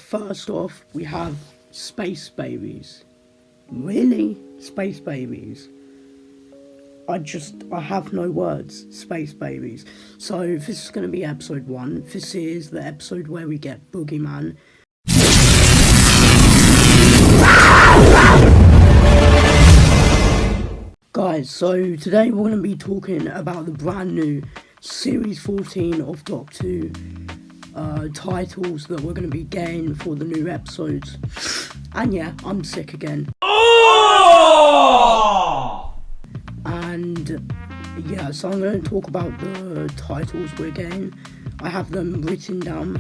First off, we have space babies. Really? Space babies? I have no words. Space babies. So this is going to be episode 1. This is the episode where we get Boogeyman. Guys, so today we're going to be talking about the brand new Series 14 of Doctor Who titles that we're going to be getting for the new episodes. And yeah, I'm sick again. And yeah, so I'm going to talk about the titles we're getting. I have them written down,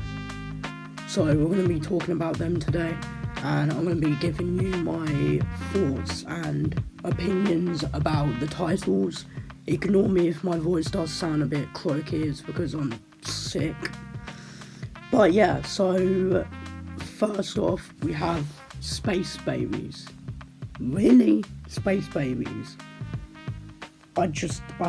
so we're going to be talking about them today, and I'm going to be giving you my thoughts and opinions about the titles. Ignore me if my voice does sound a bit croaky, it's because I'm sick. But yeah, so first off, we have space babies. Really? Space babies? I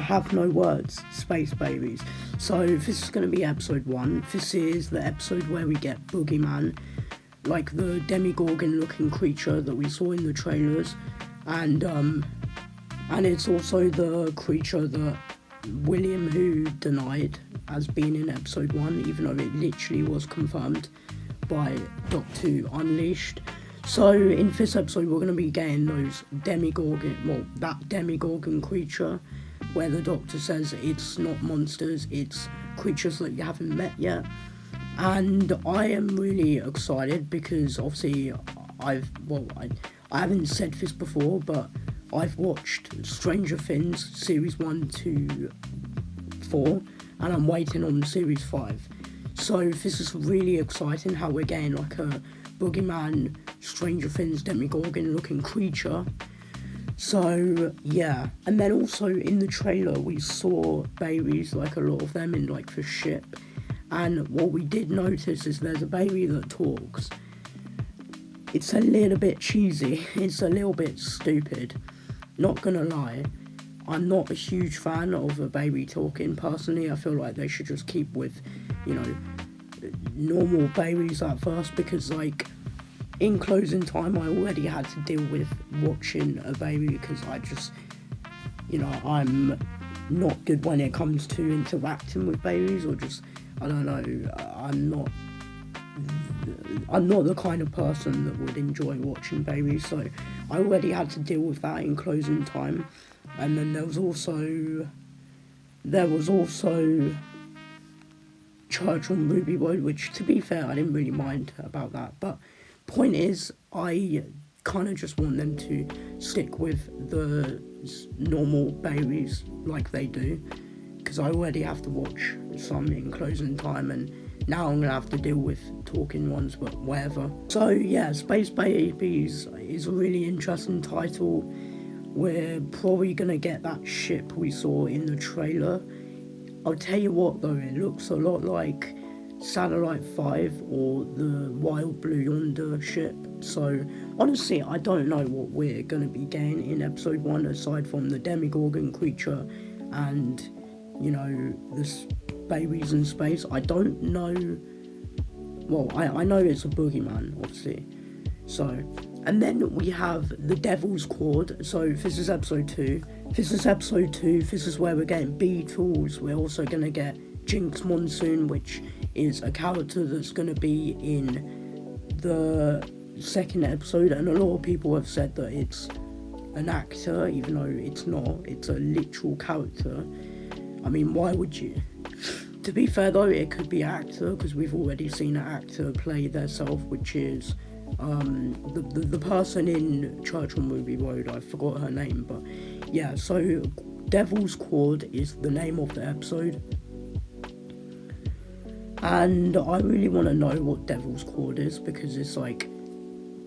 have no words. Space babies. So this is going to be episode 1. This is the episode where we get Boogeyman, like the Demogorgon looking creature that we saw in the trailers, and it's also the creature that William Who denied as being in episode 1, even though it literally was confirmed by Doctor Who Unleashed. So in this episode we're going to be getting those that Demogorgon creature, where the Doctor says it's not monsters, it's creatures that you haven't met yet. And I am really excited because obviously I haven't said this before, but I've watched Stranger Things series 1 to 4, and I'm waiting on series 5. So this is really exciting how we're getting like a Boogeyman, Stranger Things, Demogorgon looking creature. So yeah, and then also in the trailer we saw babies, like a lot of them in like the ship, and what we did notice is there's a baby that talks. It's a little bit cheesy, it's a little bit stupid, not gonna lie. I'm not a huge fan of a baby talking. Personally, I feel like they should just keep with, normal babies at first, because like in Closing Time I already had to deal with watching a baby because I'm not good when it comes to interacting with babies, or just, I don't know, I'm not the kind of person that would enjoy watching babies, so I already had to deal with that in Closing Time. And then there was also Church on Ruby Road, which, to be fair, I didn't really mind about that. But point is, I kind of just want them to stick with the normal babies like they do, because I already have to watch some in Closing Time, and now I'm going to have to deal with talking ones, but whatever. So yeah, Space Babies is a really interesting title. We're probably going to get that ship we saw in the trailer. I'll tell you what though, it looks a lot like Satellite 5 or the Wild Blue Yonder ship. So honestly, I don't know what we're going to be getting in episode 1 aside from the Demogorgon creature and, this babies in space. I don't know. Well, I know it's a Boogeyman, obviously. So, and then we have the Devil's Cord. So this is episode 2. This is where we're getting Beetles. We're also going to get Jinx Monsoon, which is a character that's going to be in the second episode, and a lot of people have said that it's an actor, even though it's not. It's a literal character. I mean, why would you? To be fair though, it could be an actor, because we've already seen an actor play theirself, which is the person in Church on Ruby Road. I forgot her name, but yeah, so Devil's Cord is the name of the episode, and I really want to know what Devil's Cord is, because it's like,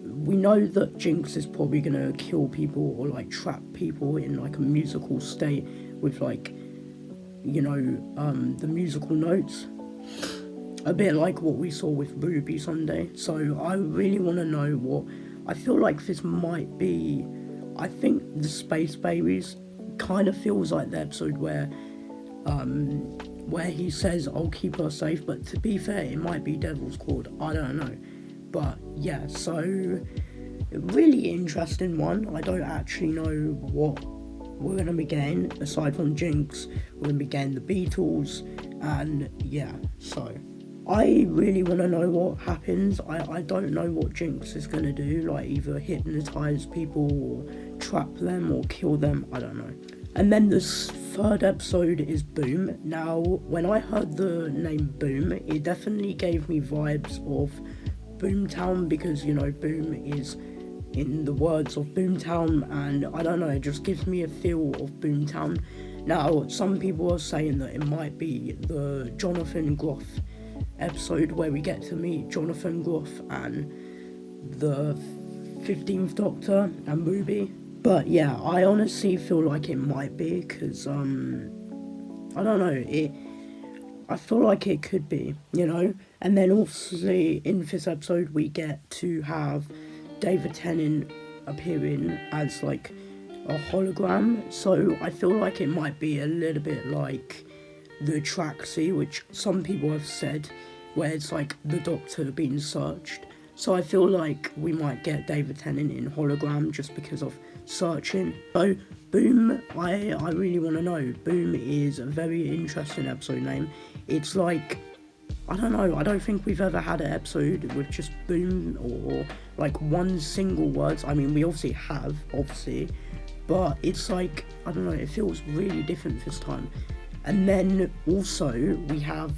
we know that Jinx is probably gonna kill people or like trap people in like a musical state with like, the musical notes, a bit like what we saw with Ruby Sunday. So I really want to know what, I feel like this might be, I think the Space Babies kind of feels like the episode where he says, I'll keep her safe, but to be fair, it might be Devil's Cord, I don't know. But yeah, so a really interesting one. I don't actually know what we're going to be getting aside from Jinx. We're going to be getting the Beatles, and yeah, so I really want to know what happens. I don't know what Jinx is going to do, like either hypnotise people or trap them or kill them, I don't know. And then this third episode is Boom. Now, when I heard the name Boom, it definitely gave me vibes of Boomtown, because, you know, Boom is in the words of Boomtown, and I don't know, it just gives me a feel of Boomtown. Now, some people are saying that it might be the Jonathan Groff episode where we get to meet Jonathan Groff and the 15th Doctor and Ruby. But yeah, I honestly feel like it might be, because I don't know, I feel like it could be, you know. And then obviously in this episode we get to have David Tennant appearing as like a hologram, so I feel like it might be a little bit like the Traxi, which some people have said, where it's like the Doctor being searched. So I feel like we might get David Tennant in hologram just because of searching. So Boom, I really want to know. Boom is a very interesting episode name. It's like, I don't know, I don't think we've ever had an episode with just Boom or like one single word. I mean, we obviously have, but it's like, I don't know, it feels really different this time. And then also we have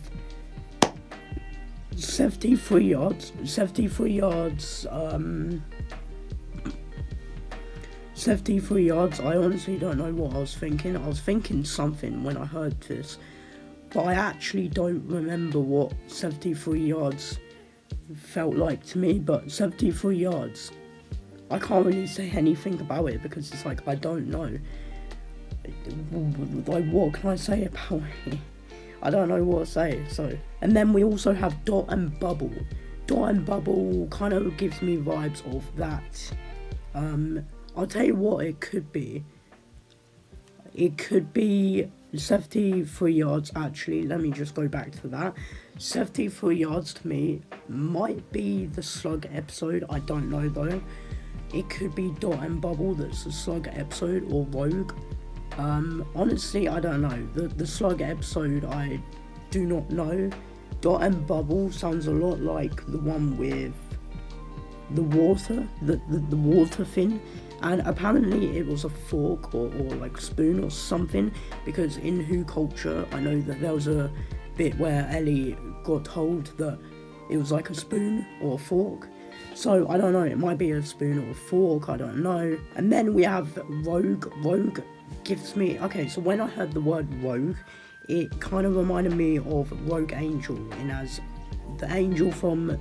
73 yards, 73 yards, I honestly don't know what I was thinking. I was thinking something when I heard this, but I actually don't remember what 73 yards felt like to me. But 73 yards, I can't really say anything about it because it's like, I don't know. Like, what can I say about it? I don't know what to say, so. And then we also have Dot and Bubble. Dot and Bubble kind of gives me vibes of that. I'll tell you what it could be. It could be 73 yards, actually. Let me just go back to that. 73 yards to me might be the Slug episode. I don't know, though. It could be Dot and Bubble that's the Slug episode, or Rogue. Honestly, I don't know. The Slug episode, I do not know. Dot and Bubble sounds a lot like the one with the water, the water thing. And apparently it was a fork or like spoon or something, because in Who culture, I know that there was a bit where Ellie got told that it was like a spoon or a fork. So, I don't know, it might be a spoon or a fork, I don't know. And then we have Rogue. Rogue gives me, okay, so when I heard the word Rogue, it kind of reminded me of Rogue Angel, and as the angel from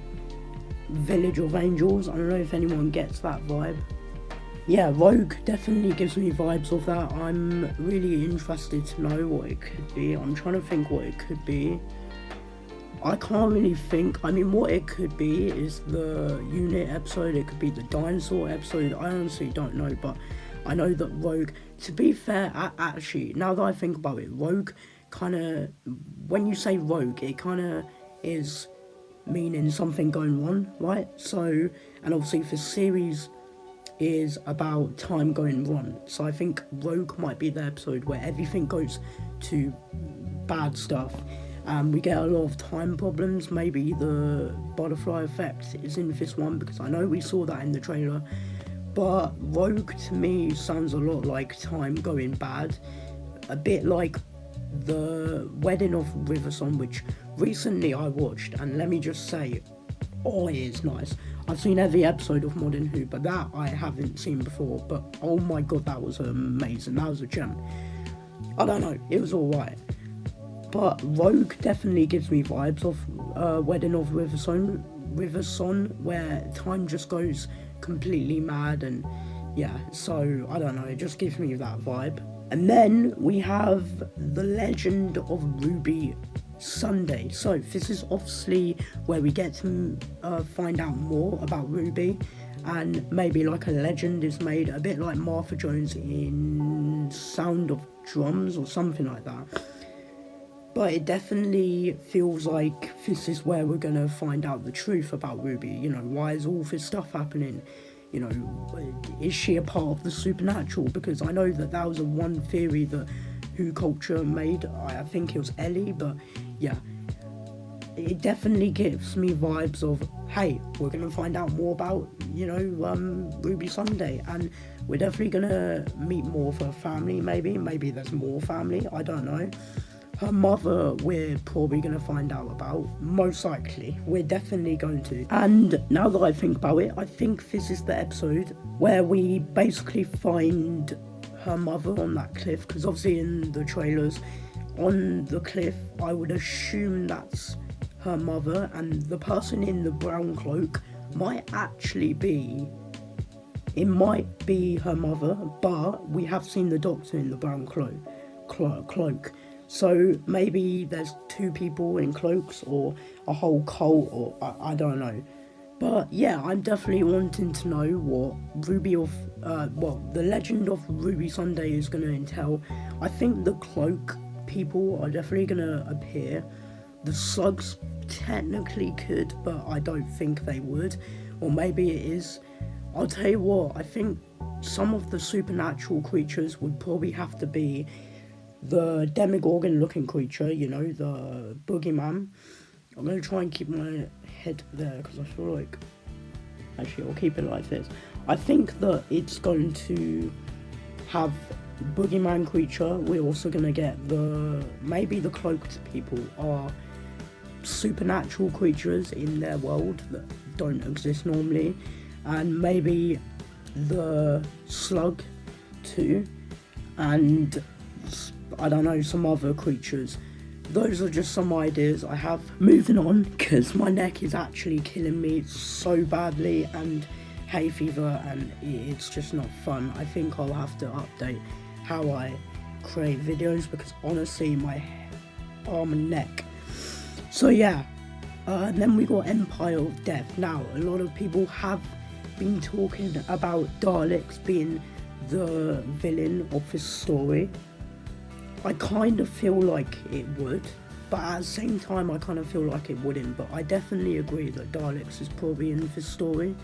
Village of Angels. I don't know if anyone gets that vibe. Yeah, Rogue definitely gives me vibes of that. I'm really interested to know what it could be. I'm trying to think what it could be. I can't really think. I mean, what it could be is the unit episode. It could be the dinosaur episode. I honestly don't know, but I know that Rogue, to be fair, actually, now that I think about it, Rogue kind of, when you say Rogue, it kind of is meaning something going wrong, right? So, and obviously the series is about time going wrong. So I think Rogue might be the episode where everything goes to bad stuff. We get a lot of time problems. Maybe the butterfly effect is in this one, because I know we saw that in the trailer. But Rogue to me sounds a lot like time going bad. A bit like the Wedding of River Song, which recently I watched, and let me just say, oh, it is nice. I've seen every episode of Modern Who, but that I haven't seen before. But oh my god, that was amazing. That was a gem. I don't know, it was alright. But Rogue definitely gives me vibes of Wedding of River Song, where time just goes completely mad, and yeah, so I don't know, it just gives me that vibe. And then we have The Legend of Ruby Sunday. So this is obviously where we get to find out more about Ruby, and maybe like a legend is made, a bit like Martha Jones in Sound of Drums or something like that. But it definitely feels like this is where we're gonna find out the truth about Ruby. You know, why is all this stuff happening? You know, is she a part of the supernatural? Because I know that was a one theory that Who Culture made. I think it was Ellie, but yeah. It definitely gives me vibes of, hey, we're going to find out more about, you know, Ruby Sunday, and we're definitely going to meet more of her family, maybe there's more family, I don't know. Her mother, we're probably going to find out about, most likely, we're definitely going to. And now that I think about it, I think this is the episode where we basically find her mother on that cliff, because obviously in the trailers, on the cliff, I would assume that's her mother, and the person in the brown cloak might actually be, it might be her mother, but we have seen the doctor in the brown cloak. So maybe there's two people in cloaks, or a whole cult, or I don't know. But yeah, I'm definitely wanting to know what the legend of Ruby Sunday is going to entail. I think the cloak people are definitely going to appear. The slugs technically could, but I don't think they would. Or maybe it is. I'll tell you what, I think some of the supernatural creatures would probably have to be the Demogorgon looking creature, you know, the boogeyman. I'm going to try and keep my head there, because I feel like, actually I'll keep it like this. I think that it's going to have boogeyman creature. We're also going to get maybe the cloaked people are supernatural creatures in their world that don't exist normally, and maybe the slug too, and I don't know, some other creatures. Those are just some ideas I have. Moving on, because my neck is actually killing me so badly, and hay fever, and it's just not fun. I think I'll have to update how I create videos, because honestly my arm and neck. So yeah, and then we got Empire of Death. Now, a lot of people have been talking about Daleks being the villain of this story. I kind of feel like it would, but at the same time I kind of feel like it wouldn't. But I definitely agree that Daleks is probably in this story,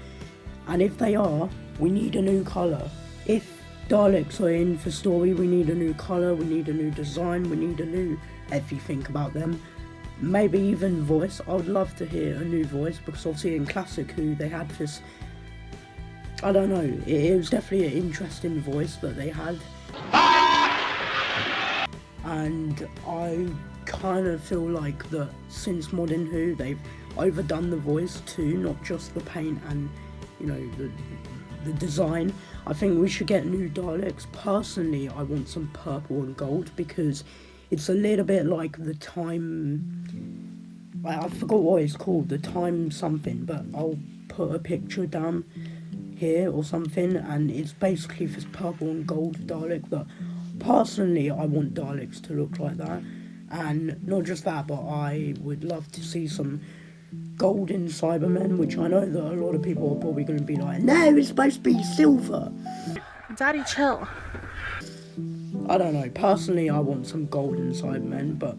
and if they are, we need a new colour. If Daleks are in the story, we need a new colour, we need a new design, we need a new everything about them. Maybe even voice. I would love to hear a new voice, because obviously in Classic Who they had this, I don't know, it was definitely an interesting voice that they had. And I kind of feel like that since Modern Who, they've overdone the voice too, not just the paint and, you know, the design. I think we should get new Daleks. Personally, I want some purple and gold, because it's a little bit like the time, I forgot what it's called, the time something, but I'll put a picture down here or something, and it's basically this purple and gold Dalek that personally I want Daleks to look like that. And not just that, but I would love to see some golden Cybermen, which I know that a lot of people are probably going to be like, no, it's supposed to be silver. Daddy, chill. I don't know, personally I want some golden Cybermen, but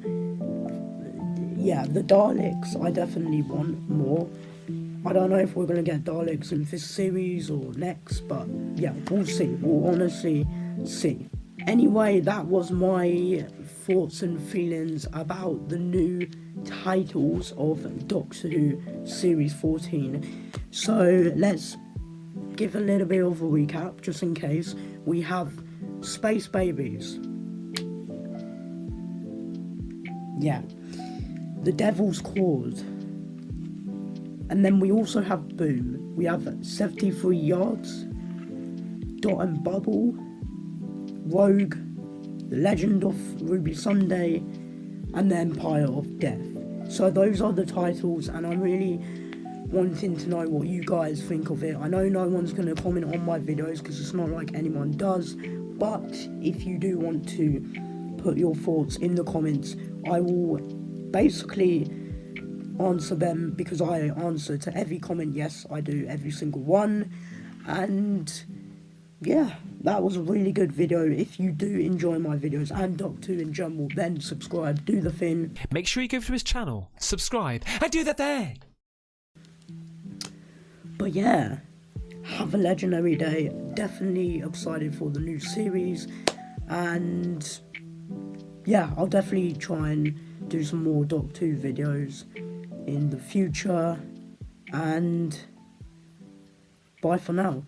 yeah, the Daleks I definitely want more. I don't know if we're going to get Daleks in this series or next, but yeah, we'll see. We'll honestly see. Anyway, that was my thoughts and feelings about the new titles of Doctor Who Series 14. So let's give a little bit of a recap, just in case. We have Space Babies. Yeah. The Devil's Claws. And then we also have Boom. We have 73 Yards, Dot and Bubble, Rogue, The Legend of Ruby Sunday, and The Empire of Death. So those are the titles, and I'm really wanting to know what you guys think of it. I know no one's going to comment on my videos, because it's not like anyone does, but if you do want to put your thoughts in the comments, I will basically answer them, because I answer to every comment. Yes, I do, every single one. And yeah, that was a really good video. If you do enjoy my videos and Doc 2 in general, then subscribe, do the thing. Make sure you go to his channel, subscribe, and do that there. But yeah, have a legendary day. Definitely excited for the new series, and yeah, I'll definitely try and do some more Doc 2 videos in the future, and bye for now.